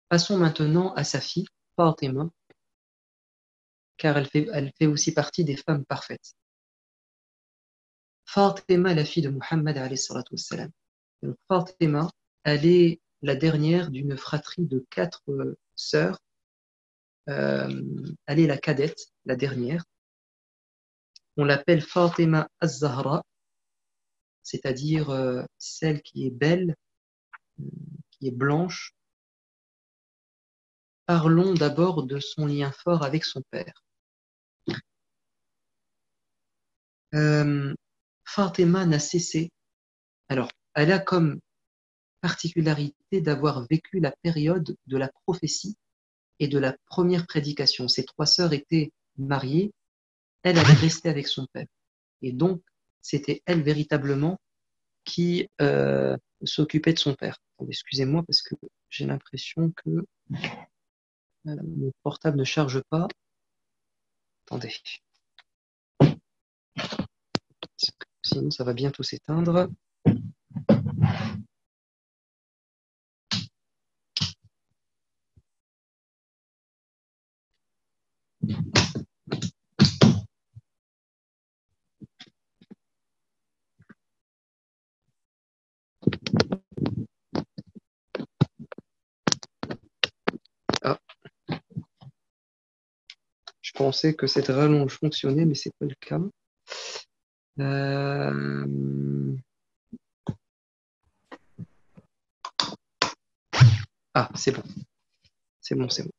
Passons maintenant à sa fille, Fatima, car elle fait aussi partie des femmes parfaites. Fatima, la fille de Muhammad alayhi salatu wassalam. Donc, Fatima, elle est la dernière d'une fratrie de 4 sœurs. Elle est la cadette, la dernière. On l'appelle Fatima Az-Zahra, c'est-à-dire celle qui est belle, qui est blanche. Parlons d'abord de son lien fort avec son père. Euh, Fatima n'a cessé. Alors, elle a comme particularité d'avoir vécu la période de la prophétie et de la première prédication. Ses 3 sœurs étaient mariées, elle allait rester avec son père. Et donc, c'était elle véritablement qui s'occupait de son père. Attendez, excusez-moi parce que j'ai l'impression que mon portable ne charge pas. Attendez. Sinon, ça va bientôt s'éteindre. Ah, je pensais que cette rallonge fonctionnait, mais c'est pas le cas. Euh, Ah, c'est bon. C'est bon, c'est bon.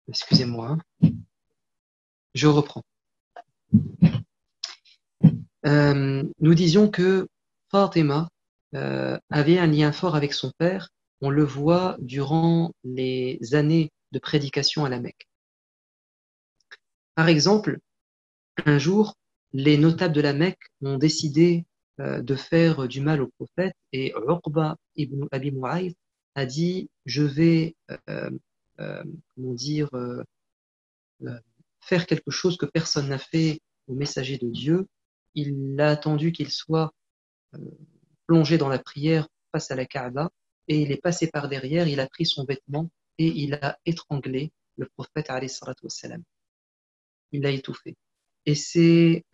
Excusez-moi. Je reprends. Nous disions que Fatima avait un lien fort avec son père. On le voit durant les années de prédication à la Mecque. Par exemple, un jour, les notables de la Mecque ont décidé de faire du mal au prophète et Uqba ibn Abi Mu'ayth a dit, je vais euh, comment dire, euh, faire quelque chose que personne n'a fait au messager de Dieu. Il a attendu qu'il soit euh, plongé dans la prière face à la Kaaba et il est passé par derrière, il a pris son vêtement et il a étranglé le prophète alayhi salatu wassalam. Il l'a étouffé. Et c'est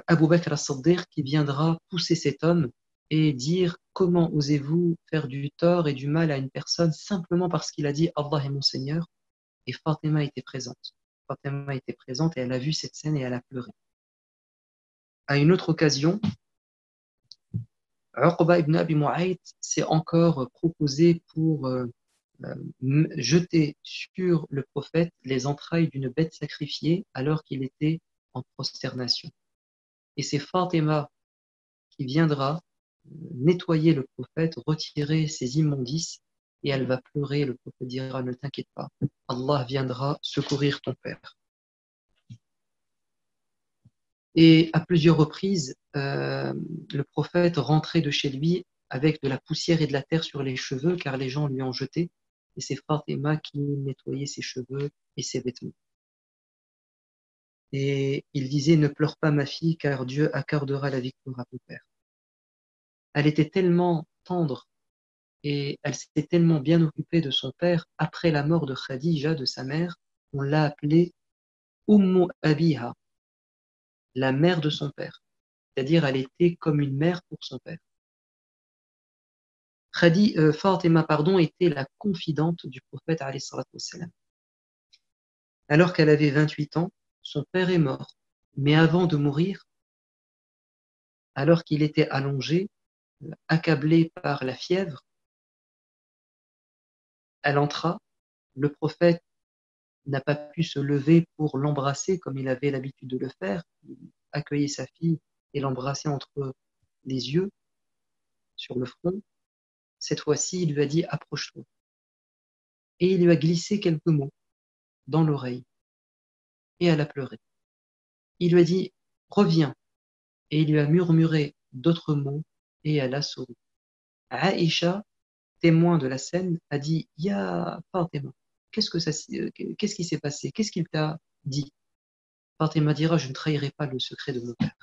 Abu Bakr as-Siddiq qui viendra pousser cet homme et dire comment osez-vous faire du tort et du mal à une personne simplement parce qu'il a dit Allah est mon Seigneur. Et Fatima était présente. Fatima était présente et elle a vu cette scène et elle a pleuré. À une autre occasion, Uqba ibn Abi Mu'ayt s'est encore proposé pour jeter sur le prophète les entrailles d'une bête sacrifiée alors qu'il était en prosternation. Et c'est Fatima qui viendra nettoyer le prophète, retirer ses immondices, et elle va pleurer. Le prophète dira, ne t'inquiète pas, Allah viendra secourir ton père. Et à plusieurs reprises, le prophète rentrait de chez lui avec de la poussière et de la terre sur les cheveux, car les gens lui en jetaient, et c'est Fatima qui nettoyait ses cheveux et ses vêtements. Et il disait, ne pleure pas ma fille, car Dieu accordera la victoire à ton père. Elle était tellement tendre et elle s'était tellement bien occupée de son père après la mort de Khadija, de sa mère, on l'a appelée Ummu Abiha, la mère de son père. C'est-à-dire, elle était comme une mère pour son père. Fatima, était la confidente du prophète alayhi salatu wassalam. Alors qu'elle avait 28 ans, son père est mort. Mais avant de mourir, alors qu'il était allongé, accablé par la fièvre, elle entra. Le prophète n'a pas pu se lever pour l'embrasser comme il avait l'habitude de le faire. Il accueillait sa fille et l'embrassait entre les yeux, sur le front. Cette fois-ci, il lui a dit approche-toi. Et il lui a glissé quelques mots dans l'oreille. Et elle a pleuré. Il lui a dit reviens. Et il lui a murmuré d'autres mots et elle a souri. Aïcha, témoin de la scène, a dit Ya Fatima, qu'est-ce qui s'est passé? Qu'est-ce qu'il t'a dit? Fatima dira je ne trahirai pas le secret de mon père.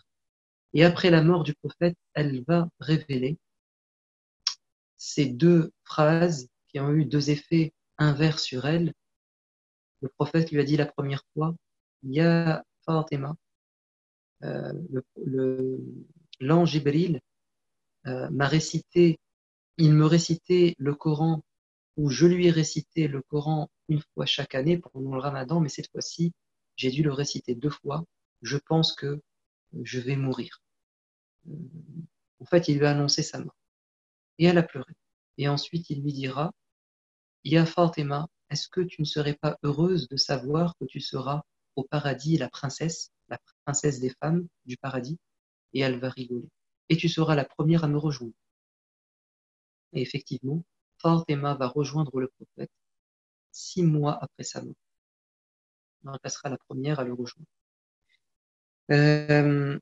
Et après la mort du prophète, elle va révéler ces deux phrases qui ont eu deux effets inverses sur elle. Le prophète lui a dit la première fois, Ya Fatima, euh, le- le- l'ange Jibril m'a récité, il me récitait le Coran, ou je lui ai récité le Coran une fois chaque année pendant le Ramadan, mais cette fois-ci, j'ai dû le réciter deux fois. Je pense que je vais mourir. Euh, En fait, il lui a annoncé sa mort. Et elle a pleuré. Et ensuite, il lui dira, Ya Fatima, est-ce que tu ne serais pas heureuse de savoir que tu seras au paradis la princesse des femmes du paradis? Et elle va rigoler. Et tu seras la première à me rejoindre. Et effectivement, Fatima va rejoindre le prophète 6 mois après sa mort. Donc, elle sera la première à le rejoindre. Euh,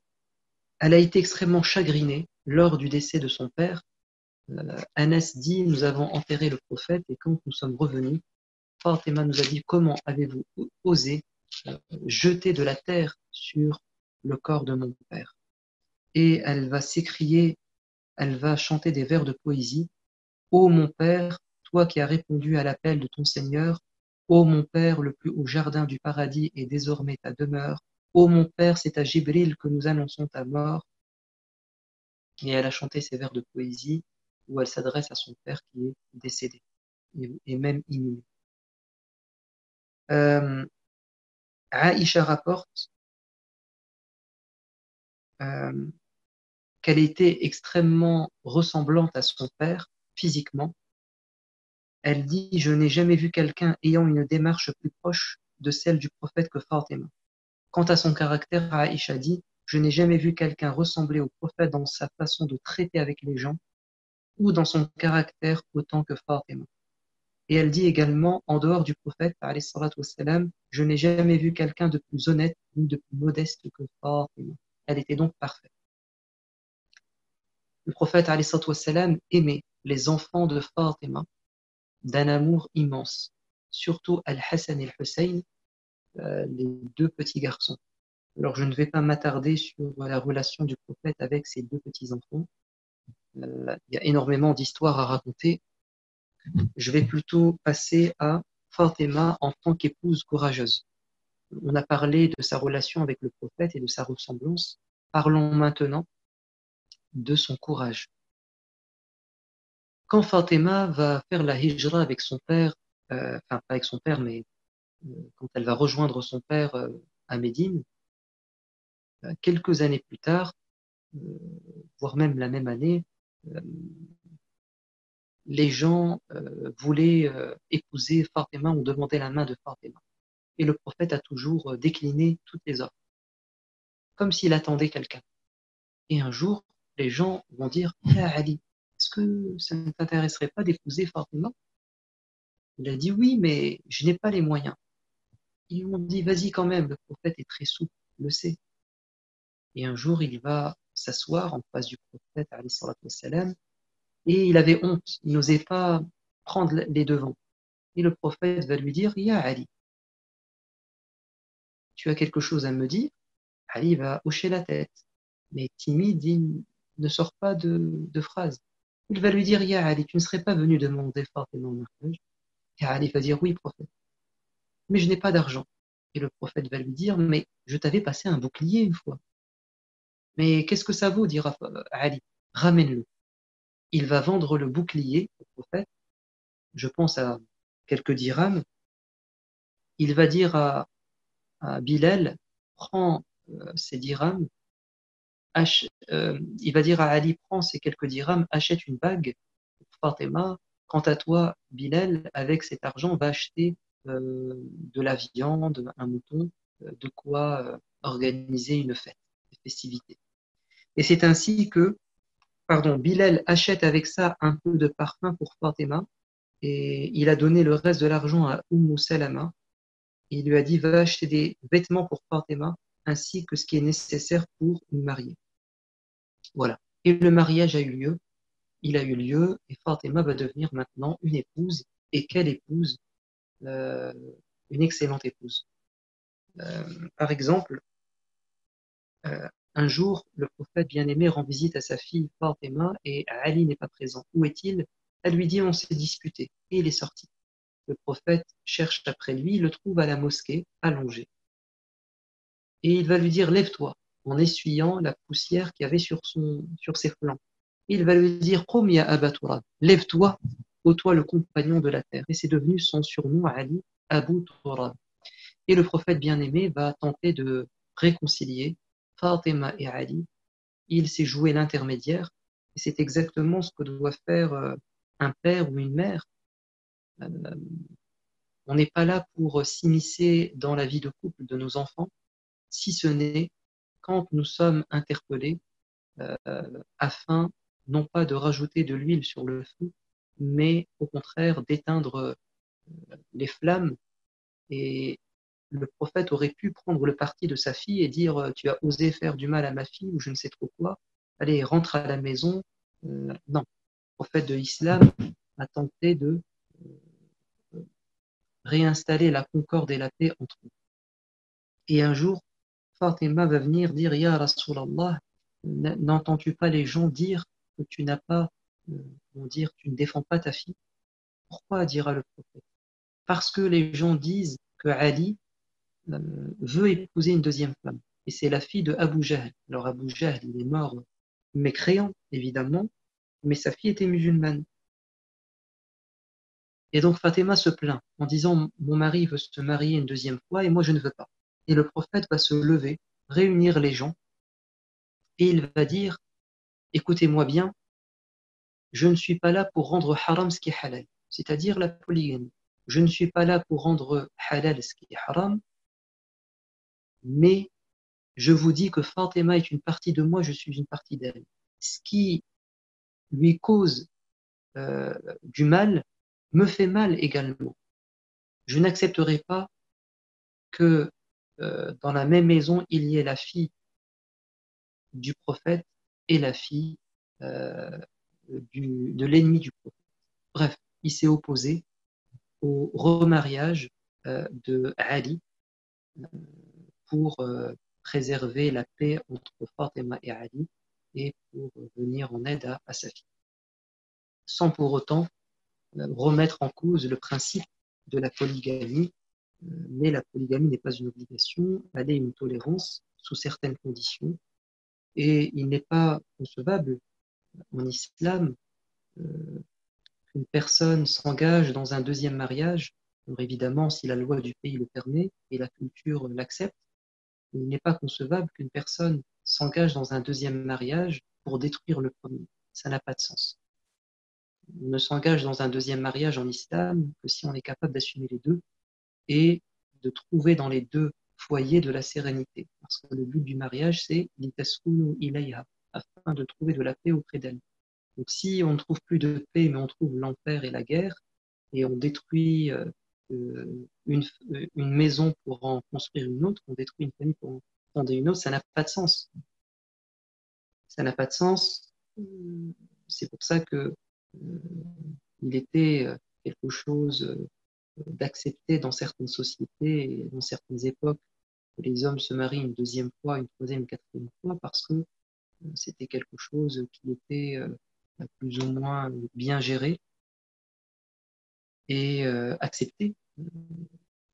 Elle a été extrêmement chagrinée lors du décès de son père. Anas dit, nous avons enterré le prophète et quand nous sommes revenus, Fatima nous a dit, comment avez-vous osé jeter de la terre sur le corps de mon père? Et elle va s'écrier, elle va chanter des vers de poésie. Ô mon père, toi qui as répondu à l'appel de ton Seigneur, ô mon père, le plus haut jardin du paradis est désormais ta demeure. Ô mon père, c'est à Jibril que nous annonçons ta mort. Et elle a chanté ces vers de poésie où elle s'adresse à son père qui est décédé et même inhumé. Euh, Aïcha rapporte euh, qu'elle était extrêmement ressemblante à son père physiquement. Elle dit, je n'ai jamais vu quelqu'un ayant une démarche plus proche de celle du prophète que Fatima. Quant à son caractère, Aïcha dit, je n'ai jamais vu quelqu'un ressembler au prophète dans sa façon de traiter avec les gens ou dans son caractère autant que Fatima. Et elle dit également, en dehors du prophète, alayhi salatu wassalam, je n'ai jamais vu quelqu'un de plus honnête ni de plus modeste que Fatima. Elle était donc parfaite. Le prophète alayhi salatu wassalam aimait les enfants de Fatima d'un amour immense, surtout Al-Hassan et Al-Hussein, les deux petits garçons. Alors je ne vais pas m'attarder sur la relation du prophète avec ses deux petits-enfants. Il y a énormément d'histoires à raconter. Je vais plutôt passer à Fatima en tant qu'épouse courageuse. On a parlé de sa relation avec le prophète et de sa ressemblance. Parlons maintenant de son courage. Quand Fatima va faire la hijra avec son père, enfin pas avec son père, mais quand elle va rejoindre son père à Médine, quelques années plus tard, euh, voire même la même année, euh, les gens voulaient épouser Fatima ou demander la main de Fatima. Et le prophète a toujours décliné toutes les offres, comme s'il attendait quelqu'un. Et un jour, les gens vont dire, Ya Ali, est-ce que ça ne t'intéresserait pas d'épouser Fatima? Il a dit oui, mais je n'ai pas les moyens. Ils m'ont dit, vas-y quand même, le prophète est très souple, il le sait. Et un jour, il va s'asseoir en face du prophète, alayhi salatu wassalam, et il avait honte, il n'osait pas prendre les devants. Et le prophète va lui dire, Ya Ali, tu as quelque chose à me dire? Ali va hocher la tête, mais timide, il ne sort pas de phrase. Il va lui dire, Ya Ali, tu ne serais pas venu demander Fatima en mariage? Et Ali va dire, oui, prophète, mais je n'ai pas d'argent. Et le prophète va lui dire, mais je t'avais passé un bouclier une fois. Mais qu'est-ce que ça vaut, dira Ali, ramène-le. Il va vendre le bouclier au prophète, je pense à quelques dirhams. Il va dire à Bilal, prends ces dirhams, il va dire à Ali, prends ces quelques dirhams, achète une bague pour Fatima. Quant à toi, Bilal, avec cet argent, va acheter de la viande, un mouton, de quoi organiser une fête, une festivité. Et c'est ainsi que, pardon, Bilal achète avec ça un peu de parfum pour Fatima et il a donné le reste de l'argent à Salama. Il lui a dit, va acheter des vêtements pour Fatima ainsi que ce qui est nécessaire pour une mariée. Voilà. Et le mariage a eu lieu, il a eu lieu, et Fatima va devenir maintenant une épouse. Et quelle épouse? Euh, une excellente épouse. Par exemple, Un jour, le prophète bien-aimé rend visite à sa fille Fatima et Ali n'est pas présent. Où est-il? Elle lui dit, on s'est disputé. Et il est sorti. Le prophète cherche après lui, il le trouve à la mosquée, allongé. Et il va lui dire, lève-toi, en essuyant la poussière qu'il y avait sur ses flancs. Et il va lui dire, Qum ya Aba Turab, lève-toi, ô toi le compagnon de la terre. Et c'est devenu son surnom à Ali, Abu Turab. Et le prophète bien-aimé va tenter de réconcilier Fatima et Ali. Il s'est joué l'intermédiaire. Et c'est exactement ce que doit faire un père ou une mère. Euh, on n'est pas là pour s'immiscer dans la vie de couple de nos enfants, si ce n'est quand nous sommes interpellés euh, afin non pas de rajouter de l'huile sur le feu, mais au contraire d'éteindre les flammes. Et le prophète aurait pu prendre le parti de sa fille et dire tu as osé faire du mal à ma fille ou je ne sais trop quoi, allez, rentre à la maison. Non, le prophète de l'islam a tenté de réinstaller la concorde et la paix entre eux. Et un jour, Fatima va venir dire Ya Rasulallah, n'entends-tu pas les gens dire que tu n'as pas, vont dire, tu ne défends pas ta fille? Pourquoi dira le prophète? Parce que les gens disent que Ali euh, veut épouser une deuxième femme. Et c'est la fille de Abu Jahl. Alors Abu Jahl, il est mort mécréant, évidemment, mais sa fille était musulmane. Et donc Fatima se plaint en disant mon mari veut se marier une deuxième fois et moi je ne veux pas. Et le prophète va se lever, réunir les gens et il va dire écoutez-moi bien, je ne suis pas là pour rendre haram ce qui est halal, c'est-à-dire la polygamie. Je ne suis pas là pour rendre halal ce qui est haram, mais je vous dis que Fatima est une partie de moi, je suis une partie d'elle. Ce qui lui cause euh, du mal me fait mal également. Je n'accepterai pas que dans la même maison, il y ait la fille du prophète et la fille euh, de l'ennemi du prophète. Bref, il s'est opposé au remariage de Ali pour préserver la paix entre Fatima et Ali et pour venir en aide à sa fille, sans pour autant remettre en cause le principe de la polygamie. Mais la polygamie n'est pas une obligation, elle est une tolérance sous certaines conditions. Et il n'est pas concevable en islam euh, qu'une personne s'engage dans un deuxième mariage. Alors évidemment, si la loi du pays le permet et la culture l'accepte, il n'est pas concevable qu'une personne s'engage dans un deuxième mariage pour détruire le premier. Ça n'a pas de sens. On ne s'engage dans un deuxième mariage en islam que si on est capable d'assumer les deux et de trouver dans les deux foyers de la sérénité. Parce que le but du mariage, c'est litaskunu ilayha, afin de trouver de la paix auprès d'elle. Donc si on ne trouve plus de paix, mais on trouve l'enfer et la guerre, et on détruit une maison pour en construire une autre, on détruit une famille pour en fonder une autre, ça n'a pas de sens. Ça n'a pas de sens. C'est pour ça que il était quelque chose d'accepter dans certaines sociétés et dans certaines époques que les hommes se marient une deuxième fois, une troisième, une quatrième fois, parce que c'était quelque chose qui était plus ou moins bien géré et accepté,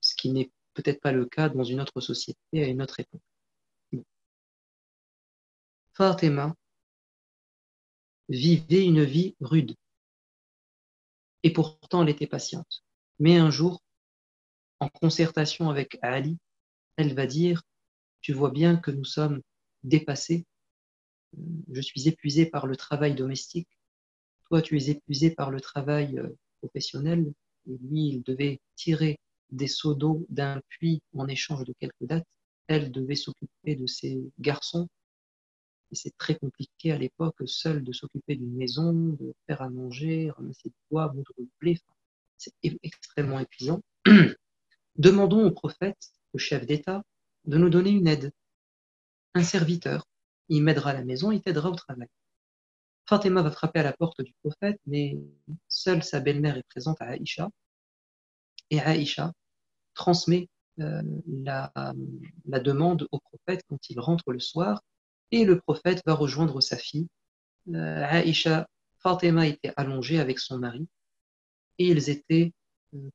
ce qui n'est peut-être pas le cas dans une autre société à une autre époque. Bon. Fatima vivait une vie rude et pourtant elle était patiente. Mais un jour, en concertation avec Ali, elle va dire, tu vois bien que nous sommes dépassés, je suis épuisé par le travail domestique, toi tu es épuisé par le travail professionnel, et lui il devait tirer des seaux d'eau d'un puits en échange de quelques dattes, elle devait s'occuper de ses garçons, et c'est très compliqué à l'époque seul de s'occuper d'une maison, de faire à manger, ramasser du bois, moudre le blé, enfin, c'est extrêmement épuisant. Demandons au prophète, au chef d'État, de nous donner une aide, un serviteur. Il m'aidera à la maison, il t'aidera au travail. Fatima va frapper à la porte du prophète, mais seule sa belle-mère est présente à Aïcha, et Aïcha transmet la demande au prophète quand il rentre le soir, Et le prophète va rejoindre sa fille. Aïcha, Fatima était allongée avec son mari et ils étaient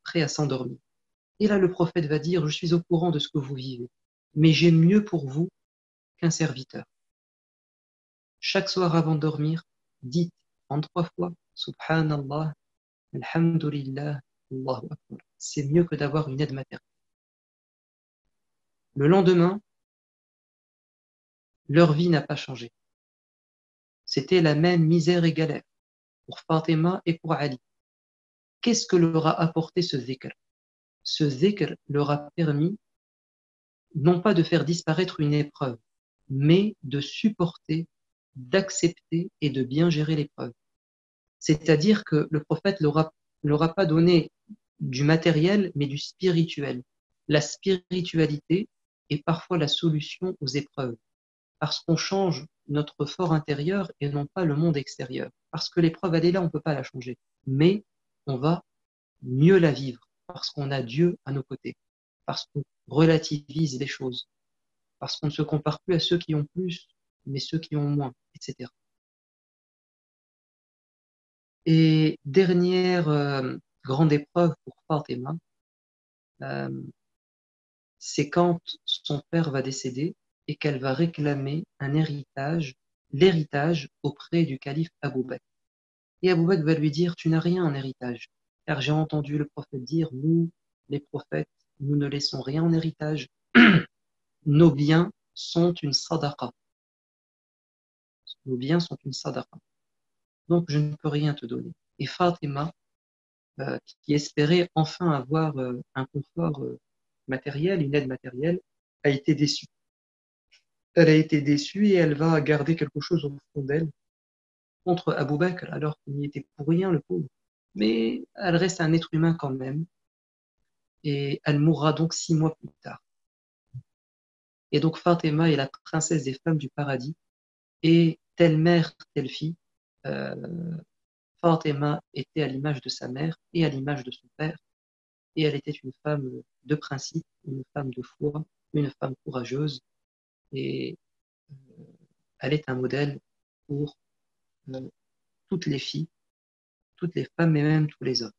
prêts à s'endormir. Et là, le prophète va dire, je suis au courant de ce que vous vivez, mais j'ai mieux pour vous qu'un serviteur. Chaque soir avant de dormir, dites en 3 fois, Subhanallah, Alhamdulillah, Allahu Akbar. C'est mieux que d'avoir une aide matérielle. Le lendemain, leur vie n'a pas changé. C'était la même misère et galère pour Fatima et pour Ali. Qu'est-ce que leur a apporté ce zikr? Ce zikr leur a permis non pas de faire disparaître une épreuve, mais de supporter, d'accepter et de bien gérer l'épreuve. C'est-à-dire que le prophète leur a pas donné du matériel, mais du spirituel. La spiritualité est parfois la solution aux épreuves, parce qu'on change notre fort intérieur et non pas le monde extérieur. Parce que l'épreuve, elle est là, on ne peut pas la changer. Mais on va mieux la vivre, parce qu'on a Dieu à nos côtés, parce qu'on relativise les choses, parce qu'on ne se compare plus à ceux qui ont plus, mais ceux qui ont moins, etc. Et dernière grande épreuve pour Fatima, euh, c'est quand son père va décéder et qu'elle va réclamer un héritage, l'héritage auprès du calife Abou Bakr. Et Abou Bakr va lui dire, tu n'as rien en héritage, car j'ai entendu le prophète dire, nous, les prophètes, nous ne laissons rien en héritage. Nos biens sont une sadaqa. Nos biens sont une sadaqa. Donc, je ne peux rien te donner. Et Fatima, qui espérait enfin avoir un confort matériel, une aide matérielle, a été déçue. Elle a été déçue et elle va garder quelque chose au fond d'elle contre Abou Bakr, alors qu'il n'y était pour rien, le pauvre. Mais elle reste un être humain quand même, et elle mourra donc 6 mois plus tard. Et donc Fatima est la princesse des femmes du paradis, et telle mère, telle fille, euh, Fatima était à l'image de sa mère et à l'image de son père, et elle était une femme de principe, une femme de foi, une femme courageuse, et elle est un modèle pour euh, toutes les filles, toutes les femmes et même tous les hommes.